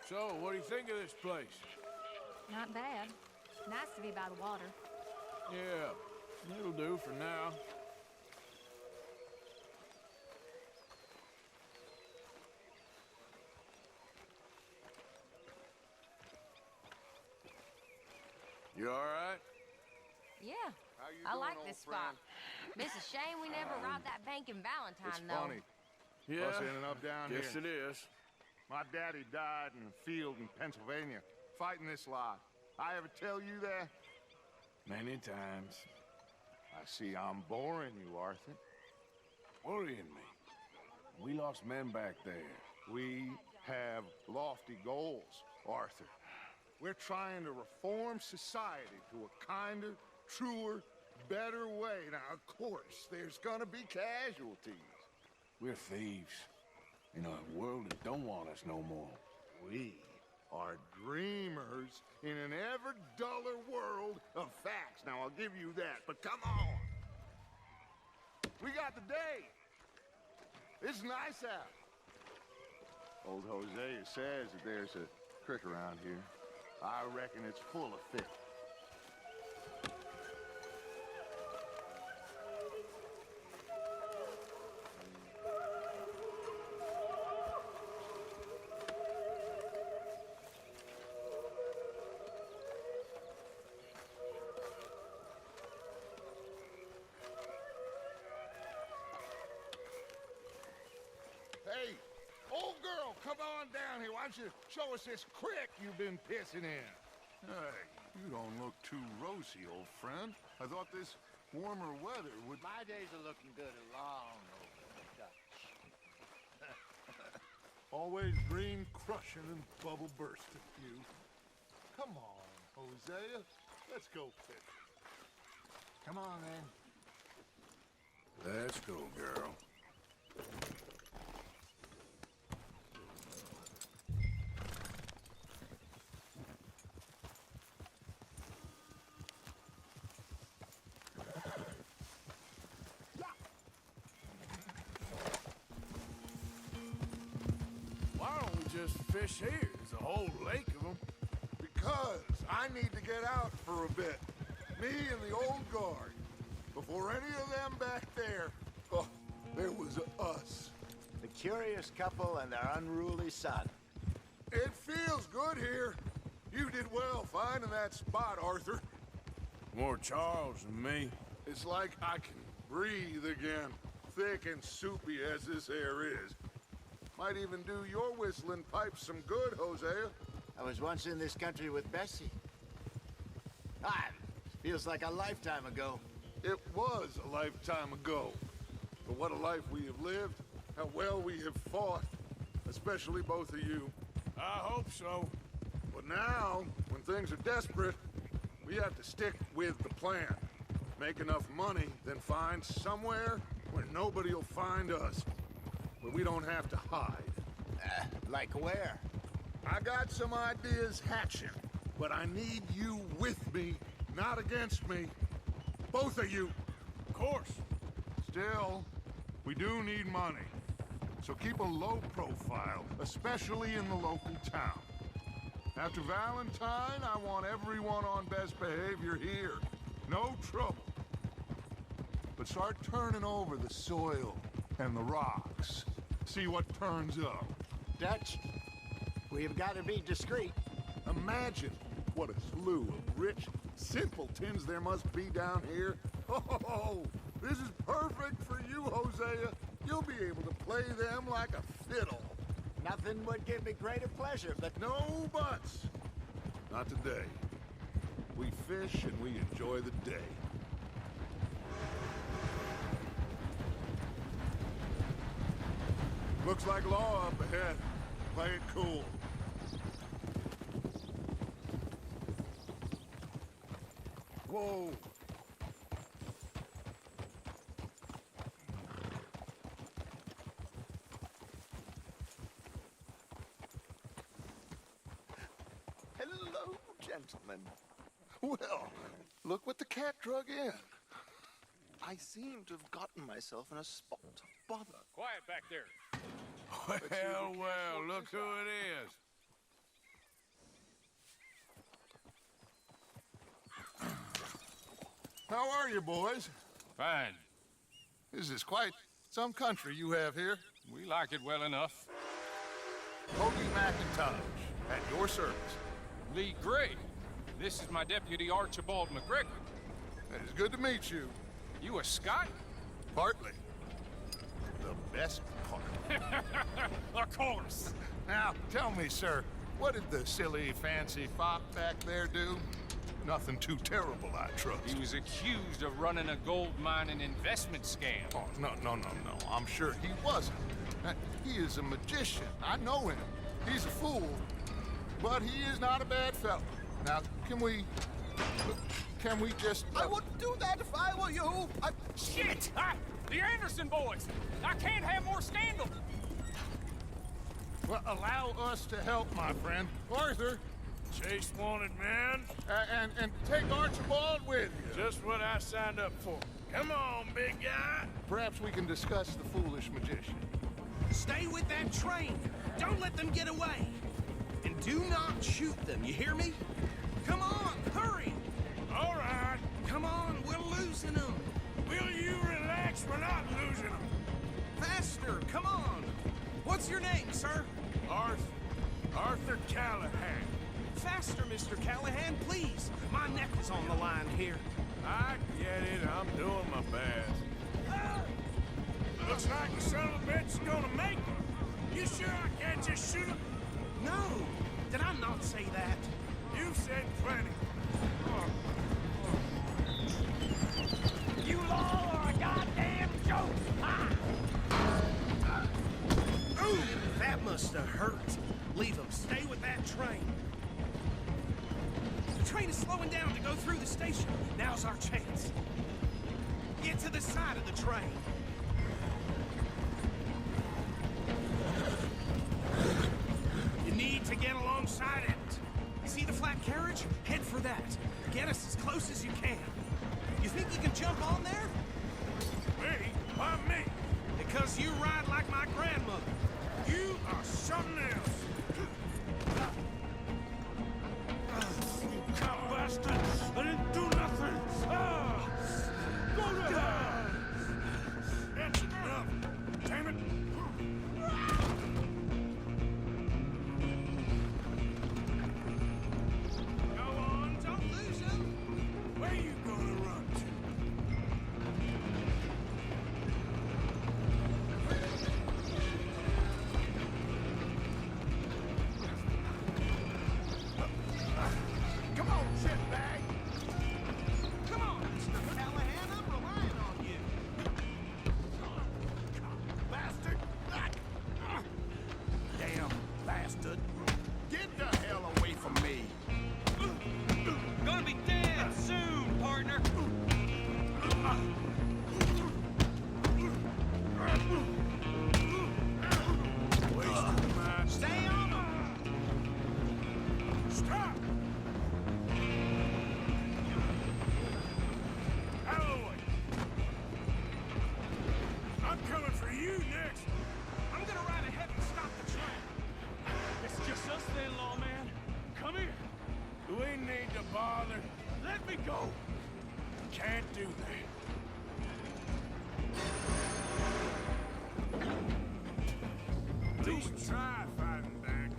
So, what do you think of this place? Not bad. Nice to be by the water. Yeah, it'll do for now. You all right? Yeah, How you I doing, like old this friend? spot. It's a shame we never robbed that bank in Valentine, It's though. funny. Yeah. Us ending up down Yes, here. it is. My daddy died in a field in Pennsylvania, fighting this lot. I ever tell you that? Many times. I see I'm boring you, Arthur. Worrying me. We lost men back there. We have lofty goals, Arthur. We're trying to reform society to a kinder, truer, better way. Now, of course, there's gonna be casualties. We're thieves. In a world that don't want us no more. We are dreamers in an ever duller world of facts. Now, I'll give you that, but come on. We got the day. It's nice out. Old Hosea says that there's a creek around here. I reckon it's full of fish. Hey, old girl, come on down here. Why don't you show us this creek you've been pissing in? Hey, you don't look too rosy, old friend. I thought this warmer weather would... My days are looking good along over the Dutch. Always dream crushing and bubble bursting, you. Come on, Hosea. Let's go fishing. Come on, then. Let's go, girl. Why don't we just fish here? There's a whole lake of them. Because I need to get out for a bit. Me and the old guard. Before any of them back there, oh, there was us. The curious couple and their unruly son. It feels good here. You did well finding that spot, Arthur. More Charles than me. It's like I can breathe again, thick and soupy as this air is. Might even do your whistling pipes some good, Hosea. I was once in this country with Bessie. Feels like a lifetime ago. It was a lifetime ago. But what a life we have lived, how well we have fought, especially both of you. I hope so. But now, when things are desperate, we have to stick with the plan. Make enough money, then find somewhere where nobody will find us. Where we don't have to hide. Like where? I got some ideas hatching, but I need you with me, not against me. Both of you. Of course. Still, we do need money. So keep a low profile, especially in the local town. After Valentine, I want everyone on best behavior here. No trouble. But start turning over the soil and the rocks. See what turns up. Dutch, we've got to be discreet. Imagine what a slew of rich simpletons there must be down here. Oh, this is perfect for you, Hosea. You'll be able to play them like a fiddle. Nothing would give me greater pleasure, but No buts. Not today. We fish and we enjoy the day. Looks like law up ahead. Play it cool. Whoa. Hello, gentlemen. Well, look what the cat drug in. I seem to have gotten myself in a spot of bother. Quiet back there. Well, look who it is. How are you, boys? Fine. This is quite some country you have here. We like it well enough. Cody McIntosh, at your service. Lee Gray. This is my deputy, Archibald McGregor. It is good to meet you. You a Scot? Partly. The best part. Of course. Now, tell me, sir, what did the silly, fancy fop back there do? Nothing too terrible, I trust. He was accused of running a gold mining investment scam. Oh, no. I'm sure he wasn't. He is a magician. I know him. He's a fool. But he is not a bad fellow. Now, can we just... I wouldn't do that if I were you. Shit! The Anderson boys! I can't have more scandal! Well, allow us to help, my friend. Arthur, Chase wanted man. and take Archibald with you. Just what I signed up for. Come on, big guy. Perhaps we can discuss the foolish magician. Stay with that train. Don't let them get away. And do not shoot them, you hear me? Come on, hurry. All right. Come on, we're losing them. Will you relax? We're not losing them. Faster, come on. What's your name, sir? Arthur Callahan. Faster, Mr. Callahan, please. My neck is on the line here. I get it. I'm doing my best. Looks like the son of a bitch is gonna make it. You sure I can't just shoot him? No, did I not say that? You've said plenty. You all are a goddamn joke! Ha! Ooh, that must have hurt. Leave them. Stay with that train. The train is slowing down to go through the station. Now's our chance. Get to the side of the train. You need to get alongside it. See the flat carriage? Head for that. Get us as close as you can. You think you can jump on there? Me? Why me? Because you ride like my grandmother. You are something else. You cop bastard! I didn't do nothing! Ah! Go to hell! That's enough! Damn it! Go on, don't lose him. Where you gonna run to? Come on, shitbag! Come on, Mr. Callahan, I'm relying on you. Bastard! Damn bastard. Get the hell away from me! Gonna be dead soon, partner. Wasting my... Stay on him. Stop! Out of the way! I'm coming for you next! I'm gonna ride ahead and stop the train. It's just us then, lawman. Come here. We need to bother. Let me go. Can't do that. At least try fighting back.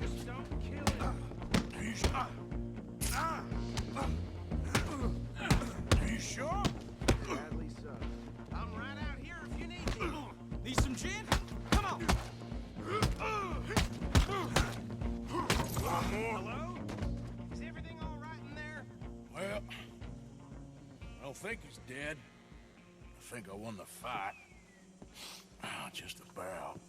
Just don't kill him. Are you sure? Are you sure? Sadly so. I'm right out here if you need me. Need some gin? Come on. One more. Hello? Is everything all right in there? Well, I don't think he's dead. I think I won the fight. Just about.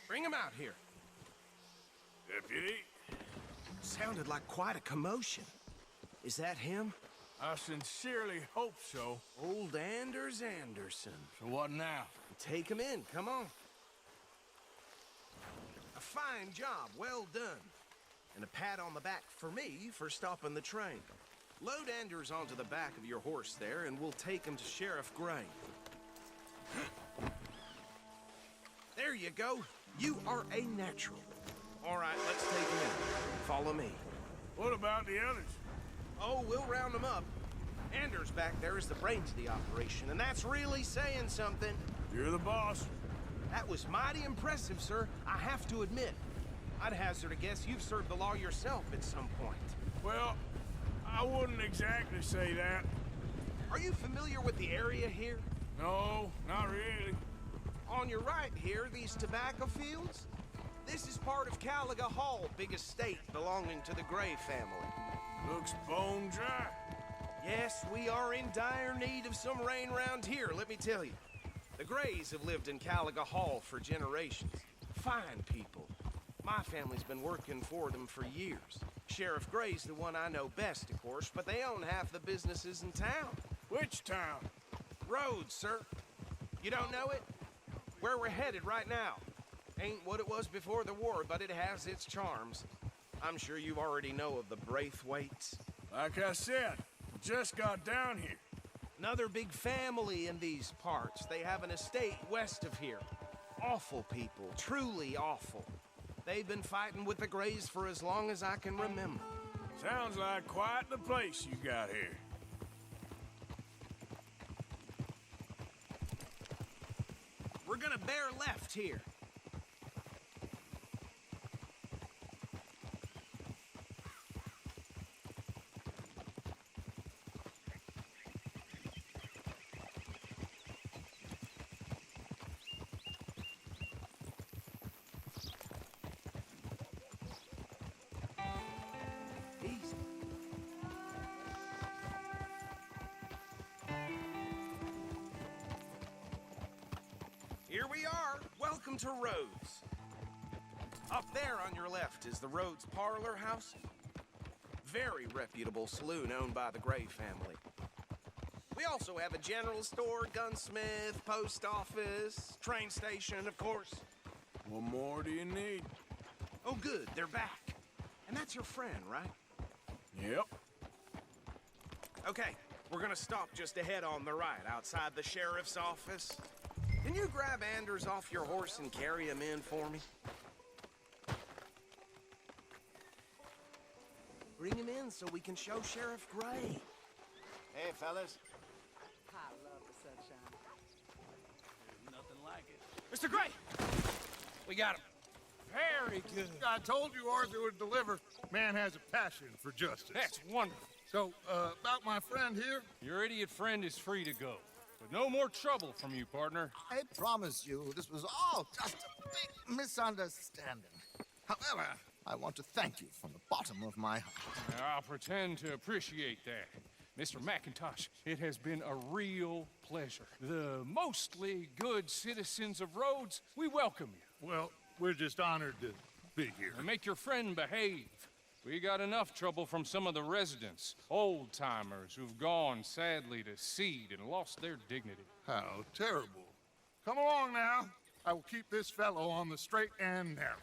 Bring him out here. Deputy, Sounded like quite a commotion. Is that him? I sincerely hope so. Old Anders Anderson. So what now? Take him in, come on. A fine job, well done. And a pat on the back for me for stopping the train. Load Anders onto the back of your horse there, and we'll take him to Sheriff Gray. There you go. You are a natural. All right, let's take him in. Follow me. What about the others? Oh, we'll round them up. Anders back there is the brains of the operation, and that's really saying something. You're the boss. That was mighty impressive, sir. I have to admit. I'd hazard a guess you've served the law yourself at some point. Well, I wouldn't exactly say that. Are you familiar with the area here? No, not really. On your right here, these tobacco fields? This is part of Caliga Hall, big estate belonging to the Gray family. Looks bone dry. Yes, we are in dire need of some rain round here, let me tell you. The Grays have lived in Caliga Hall for generations. Fine people. My family's been working for them for years. Sheriff Gray's the one I know best, of course, but they own half the businesses in town. Which town? Rhodes, sir. You don't know it? Where we're headed right now. Ain't what it was before the war, but it has its charms. I'm sure you already know of the Braithwaites. Like I said, just got down here. Another big family in these parts. They have an estate west of here. Awful people, truly awful. They've been fighting with the Grays for as long as I can remember. Sounds like quite the place you got here. We're gonna bear left here. Easy. Here we are. Welcome to Rhodes. Up there on your left is the Rhodes Parlor House. Very reputable saloon owned by the Gray family. We also have a general store, gunsmith, post office, train station, of course. What more do you need? Oh, good, they're back. And that's your friend, right? Yep. Okay, we're gonna stop just ahead on the right, outside the sheriff's office. Can you grab Anders off your horse and carry him in for me? Bring him in so we can show Sheriff Gray. Hey, fellas. I love the sunshine. Nothing like it. Mr. Gray! We got him. Very good. I told you Arthur would deliver. Man has a passion for justice. That's wonderful. So, about my friend here? Your idiot friend is free to go. But no more trouble from you, partner. I promise you, this was all just a big misunderstanding. However, I want to thank you from the bottom of my heart. I'll pretend to appreciate that. Mr. McIntosh, it has been a real pleasure. The mostly good citizens of Rhodes, we welcome you. Well, we're just honored to be here. And make your friend behave. We got enough trouble from some of the residents, old-timers who've gone, sadly, to seed and lost their dignity. How terrible. Come along now. I will keep this fellow on the straight and narrow.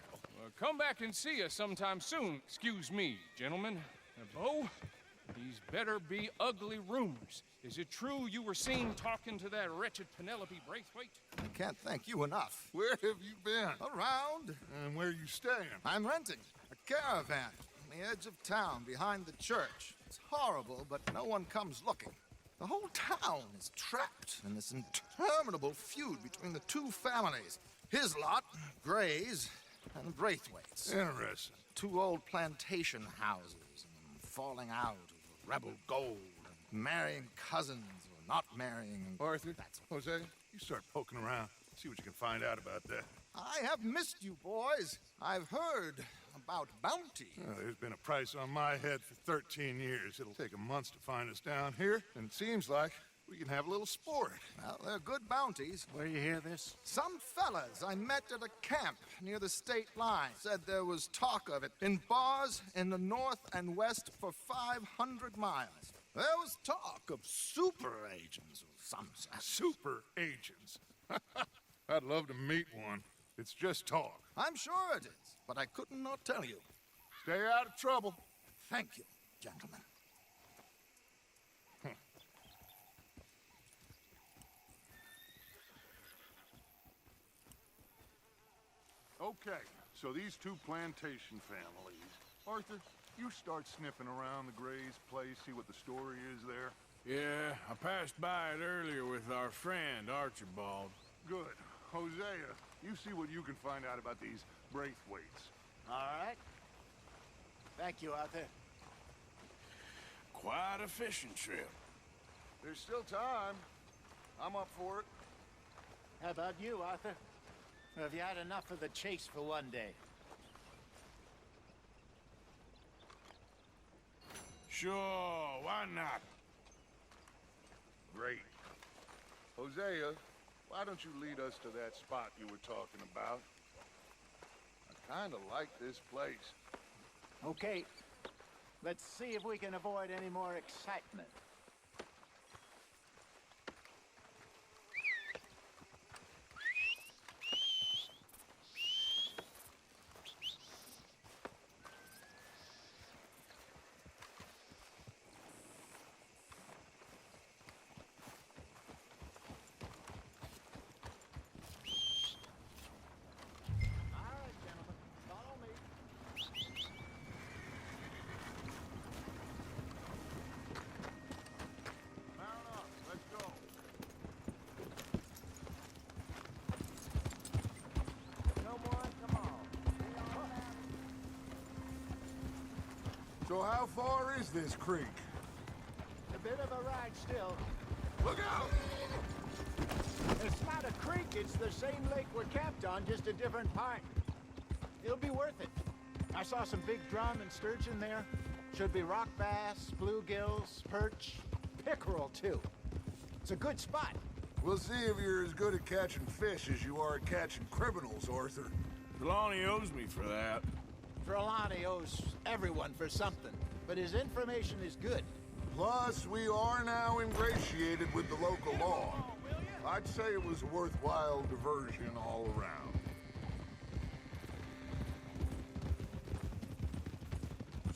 Come back and see us sometime soon. Excuse me, gentlemen. Bo, these better be ugly rumors. Is it true you were seen talking to that wretched Penelope Braithwaite? I can't thank you enough. Where have you been? Around, And where you staying? I'm renting a caravan on the edge of town behind the church. It's horrible, but no one comes looking. The whole town is trapped in this interminable feud between the two families. His lot, Gray's, and the Braithwaites. Interesting. Two old plantation houses, and falling out of rebel gold, and marrying cousins or not marrying. And Arthur, that's Jose, you start poking around. See what you can find out about that. I have missed you, boys. I've heard about bounty. There's been a price on my head for 13 years. It'll take a month to find us down here, and it seems like we can have a little sport. Well, they're good bounties. Where you hear this? Some fellas I met at a camp near the state line said there was talk of it in bars in the north and west for 500 miles. There was talk of super agents of some sort. Super agents. I'd love to meet one. It's just talk. I'm sure it is, but I couldn't not tell you. Stay out of trouble. Thank you, gentlemen. Okay, so these two plantation families. Arthur, you start sniffing around the Gray's place, see what the story is there. Yeah, I passed by it earlier with our friend, Archibald. Good. Hosea, you see what you can find out about these Braithwaites. All right. Thank you, Arthur. Quite a fishing trip. There's still time. I'm up for it. How about you, Arthur? Or have you had enough of the chase for one day? Sure, why not? Great. Hosea, why don't you lead us to that spot you were talking about? I kinda like this place. Okay. Let's see if we can avoid any more excitement. Mount up, let's go. So how far is this creek? A bit of a ride still. Look out! It's not a creek, it's the same lake we're camped on, just a different part. It'll be worth it. I saw some big drum and sturgeon there. Should be rock bass, bluegills, perch, pickerel too. It's a good spot. We'll see if you're as good at catching fish as you are at catching criminals, Arthur. Trelawney owes me for that. Trelawney owes everyone for something, but his information is good. Plus, we are now ingratiated with the local law. I'd say it was a worthwhile diversion all around.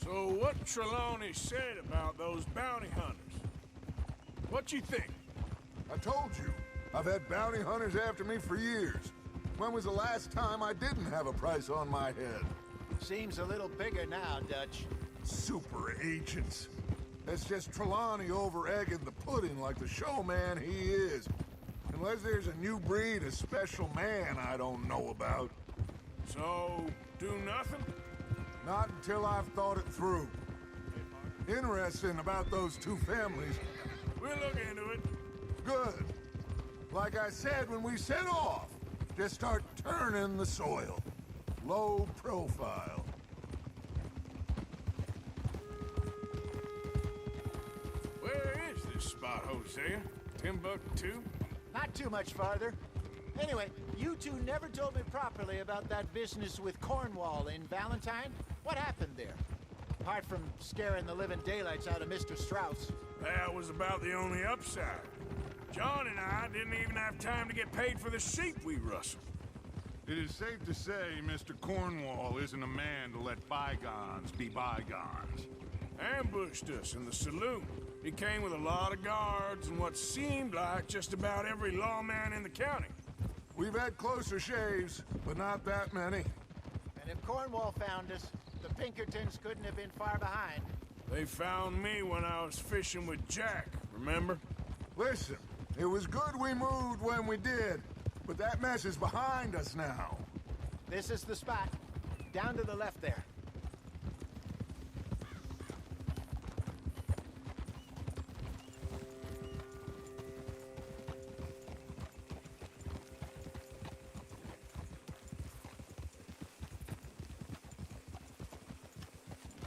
So what Trelawney said about those bounty hunters? What you think? I told you, I've had bounty hunters after me for years. When was the last time I didn't have a price on my head? Seems a little bigger now, Dutch. Super agents. That's just Trelawney over-egging the pudding like the showman he is. Unless there's a new breed of special man I don't know about. So, do nothing? Not until I've thought it through. Interesting about those two families. We'll look into it. Good. Like I said when we set off, just start turning the soil. Low profile. Where is this spot, Hosea? Timbuktu? Not too much farther. Anyway, you two never told me properly about that business with Cornwall in Valentine. What happened there? Apart from scaring the living daylights out of Mr. Strauss. That was about the only upside. John and I didn't even have time to get paid for the sheep we rustled. It is safe to say Mr. Cornwall isn't a man to let bygones be bygones. Ambushed us in the saloon. He came with a lot of guards and what seemed like just about every lawman in the county. We've had closer shaves, but not that many. And if Cornwall found us, the Pinkertons couldn't have been far behind. They found me when I was fishing with Jack, remember? Listen, it was good we moved when we did, but that mess is behind us now. This is the spot. Down to the left there.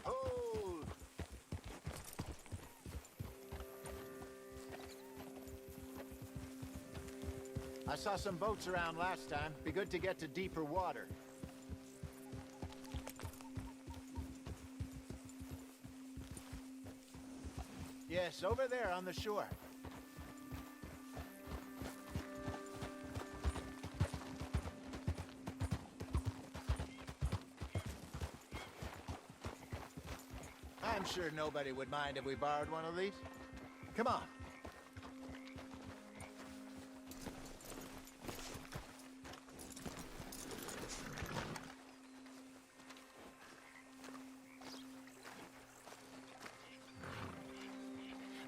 Hold! I saw some boats around last time. Be good to get to deeper water. Yes, over there on the shore. I'm sure nobody would mind if we borrowed one of these. Come on.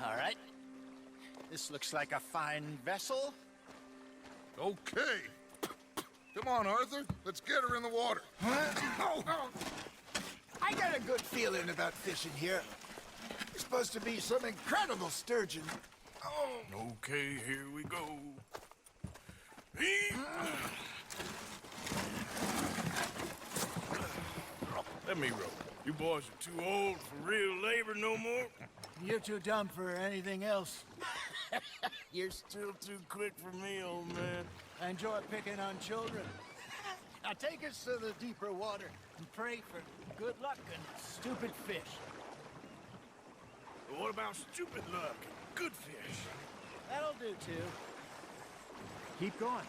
All right. This looks like a fine vessel. Okay. Come on, Arthur. Let's get her in the water. Oh. I got a good feeling about fishing here. It's supposed to be some incredible sturgeon. Oh. Okay, here we go. Let me row. You boys are too old for real labor no more. You're too dumb for anything else. You're still too quick for me, old man. I enjoy picking on children. Now take us to the deeper water and pray for good luck and stupid fish. But what about stupid luck and good fish? That'll do, too. Keep going.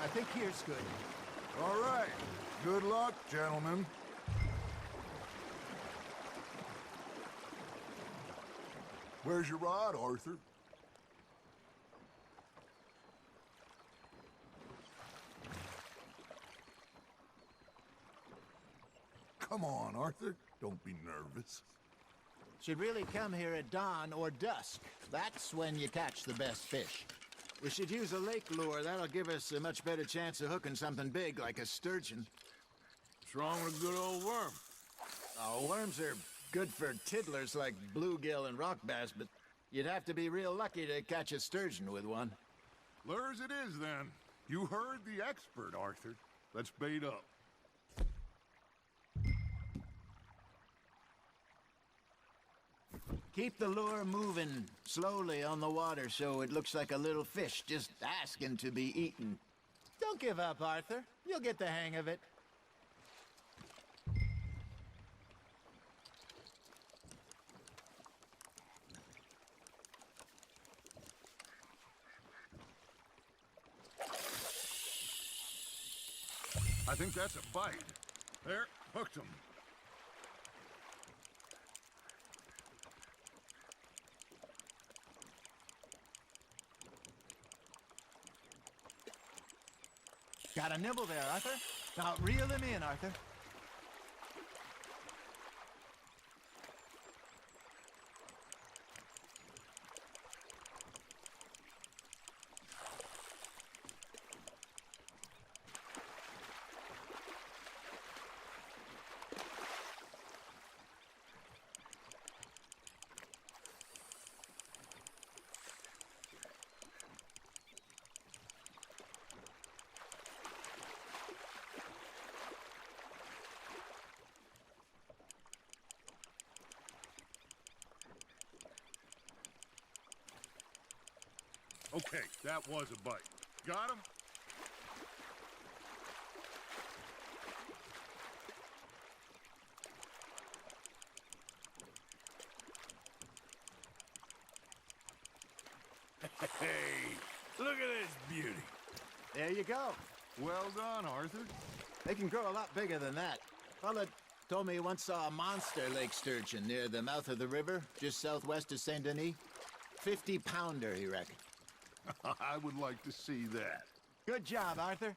I think here's good. All right. Good luck, gentlemen. Where's your rod, Arthur? Come on, Arthur. Don't be nervous. Should really come here at dawn or dusk. That's when you catch the best fish. We should use a lake lure. That'll give us a much better chance of hooking something big like a sturgeon. What's wrong with a good old worm? Oh, worms are good for tiddlers like bluegill and rock bass, but you'd have to be real lucky to catch a sturgeon with one. Lures it is, then. You heard the expert, Arthur. Let's bait up. Keep the lure moving slowly on the water so it looks like a little fish just asking to be eaten. Don't give up, Arthur. You'll get the hang of it. I think that's a bite. There, hooked him. Got a nibble there, Arthur. Now reel him in, Arthur. Okay, that was a bite. Got him? Hey, look at this beauty. There you go. Well done, Arthur. They can grow a lot bigger than that. Fella told me he once saw a monster lake sturgeon near the mouth of the river, just southwest of Saint Denis. 50-pounder, he reckoned. I would like to see that. Good job, Arthur.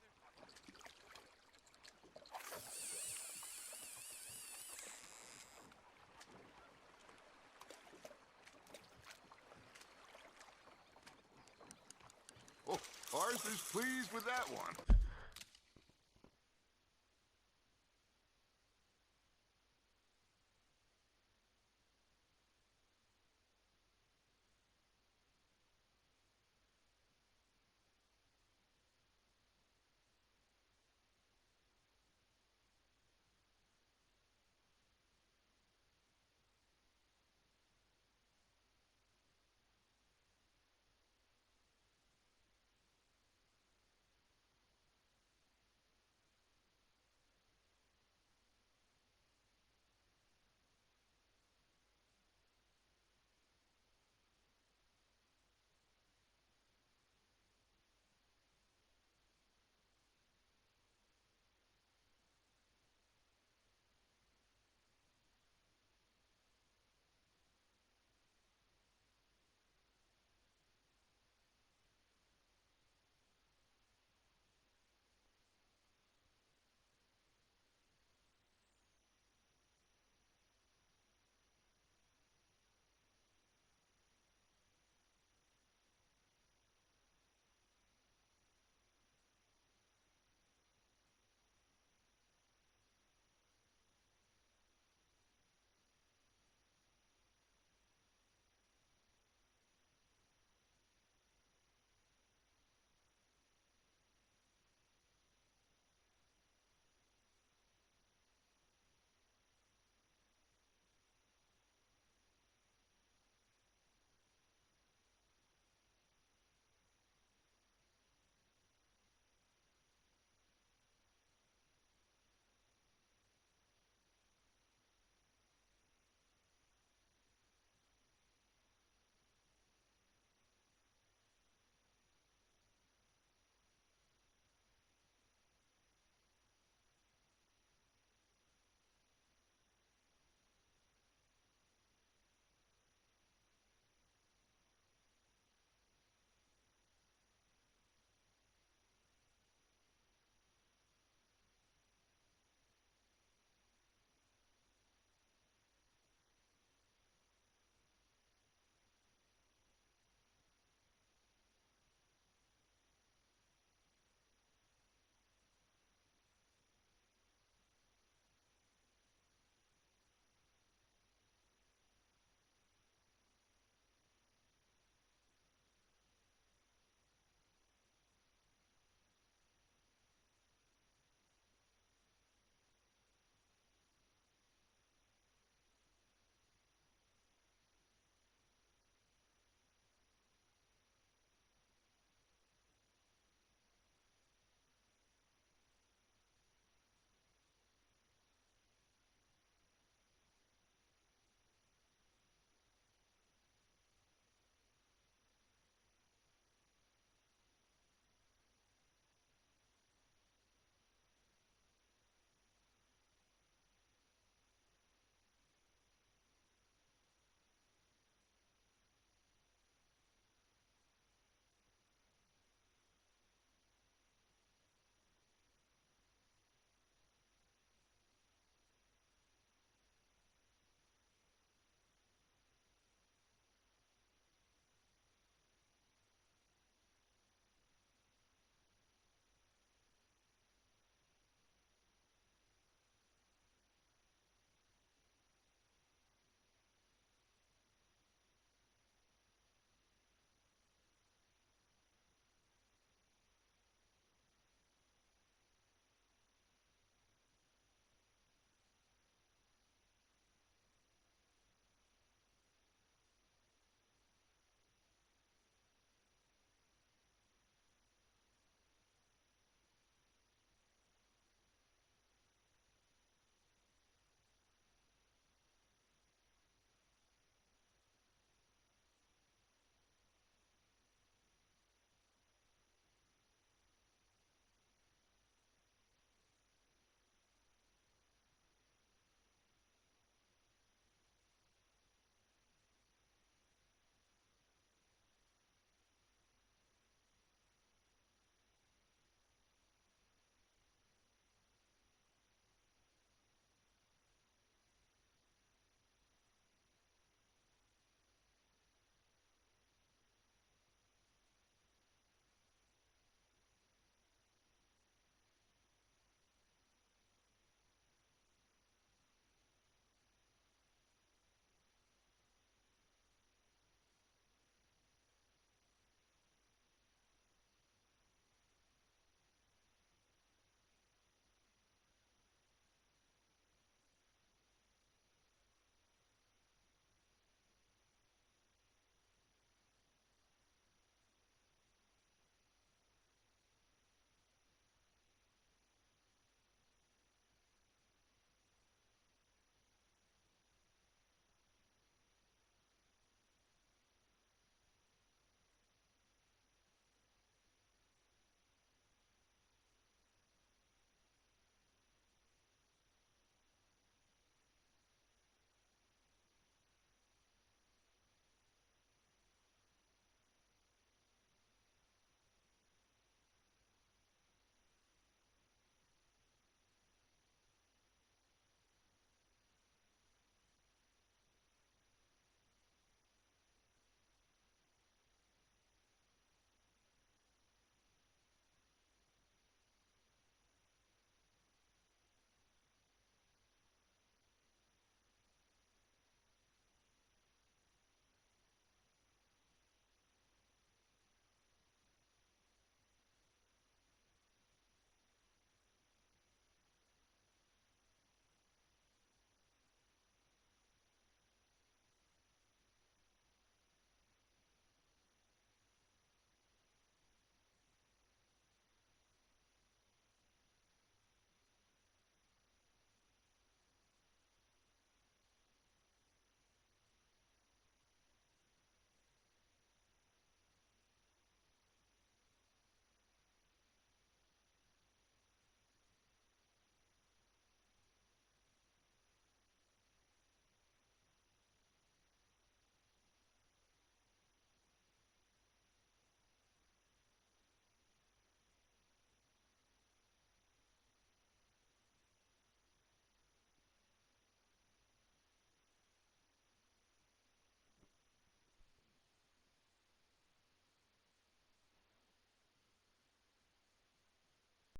Oh, Arthur's pleased with that one.